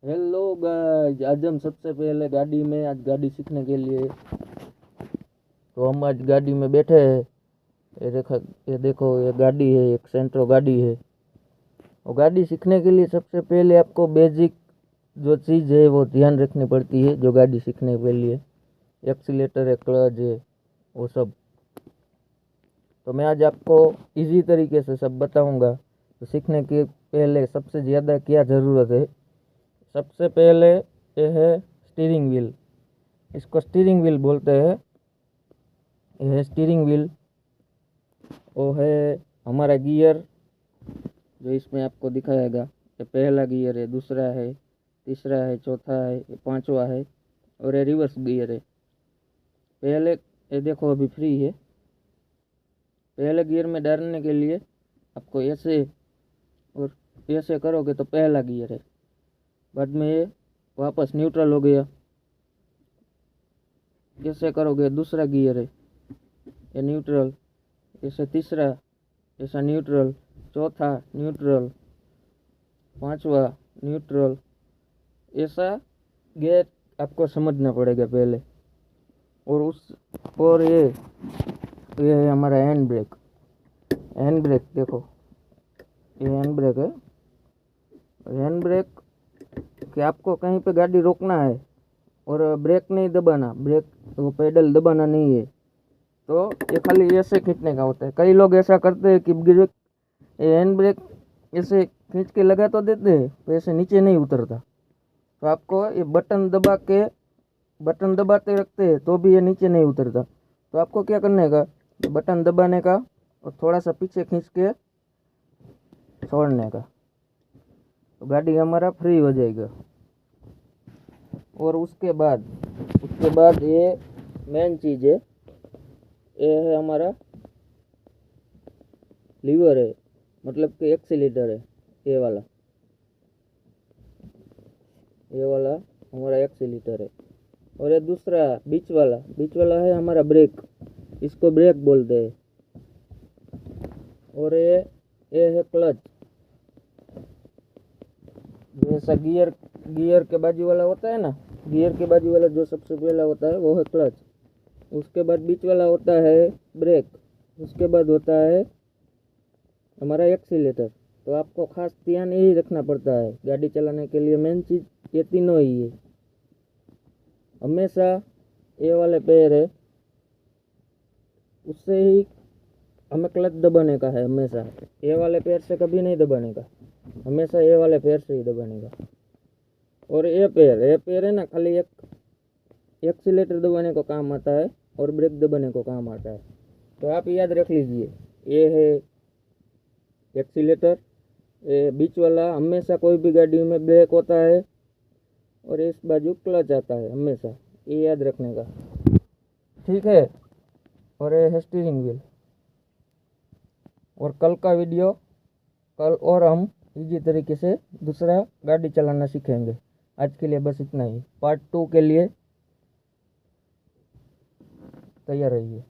Hello guys, आज हम सबसे पहले गाड़ी में आज गाड़ी सीखने के लिए तो हम आज गाड़ी में बैठे हैं। ये देखो ये गाड़ी है, एक सेंट्रो गाड़ी है। और गाड़ी सीखने के लिए सबसे पहले आपको बेसिक जो चीज़ है वो ध्यान रखनी पड़ती है। जो गाड़ी सीखने के लिए एक्सीलेटर है, क्लच है, वो सब। तो मैं आज आपको इजी तरीके से सब बताऊंगा। तो सीखने के पहले सबसे ज़्यादा क्या ज़रूरत है? सबसे पहले ये है स्टीयरिंग व्हील। इसको स्टीयरिंग व्हील बोलते हैं। यह स्टीयरिंग व्हील वो है हमारा गियर, जो इसमें आपको दिखाएगा। ये पहला गियर है, दूसरा है, तीसरा है, चौथा है, ये पांचवा है और ये रिवर्स गियर है। पहले ये देखो अभी फ्री है। पहले गियर में डालने के लिए आपको ऐसे और ऐसे करोगे तो पहला गियर है। बाद में ये वापस न्यूट्रल हो गया। ऐसे करोगे दूसरा गियर है, ये न्यूट्रल। ऐसे तीसरा, ऐसा न्यूट्रल, चौथा न्यूट्रल, पांचवा न्यूट्रल। ऐसा गियर आपको समझना पड़ेगा पहले। और ये है हमारा हैंड ब्रेक। हैंड ब्रेक देखो, ये हैंड ब्रेक है। हैंड ब्रेक कि आपको कहीं पे गाड़ी रोकना है और ब्रेक नहीं दबाना, ब्रेक वो पेडल दबाना नहीं है, तो ये खाली ऐसे खींचने का होता है। कई लोग ऐसा करते हैं कि ब्रेक, हैंड ब्रेक ऐसे खींच के लगा तो देते हैं तो ऐसे नीचे नहीं उतरता। तो आपको ये बटन दबाते रखते हैं तो भी ये नीचे नहीं उतरता। तो आपको क्या करने का, बटन दबाने का और थोड़ा सा पीछे खींच के छोड़ने का, तो गाड़ी हमारा फ्री हो जाएगा। और उसके बाद ये मेन चीज़ है, ये है हमारा लीवर है, मतलब कि एक्सीलेटर है। ये वाला हमारा एक्सीलेटर है। और ये दूसरा बीच वाला है हमारा ब्रेक, इसको ब्रेक बोलते हैं। और ये है क्लच। जैसा गियर के बाजू वाला होता है ना, गियर के बाजू वाला जो सबसे पहला होता है वो है क्लच। उसके बाद बीच वाला होता है ब्रेक। उसके बाद होता है हमारा एक्सीलेटर। तो आपको खास ध्यान यही रखना पड़ता है गाड़ी चलाने के लिए। मेन चीज़ ये तीनों ही है। हमेशा ये वाले पैर है, उससे ही हमें क्लच दबाने का है। हमेशा ये वाले पैर से कभी नहीं दबाने का, हमेशा ये वाले पैर से ही दबाने का। और ये पैर है ना, खाली एक एक्सीलेटर दबाने को काम आता है और ब्रेक दबाने को काम आता है। तो आप याद रख लीजिए, ये है एक्सीलेटर, ये बीच वाला हमेशा कोई भी गाड़ी में ब्रेक होता है और इस बाजू क्लच आता है हमेशा, ये याद रखने का, ठीक है। और ये है स्टीयरिंग व्हील। और कल और हम इजी तरीके से दूसरा गाड़ी चलाना सीखेंगे। आज के लिए बस इतना ही। पार्ट 2 के लिए तैयार रहिए।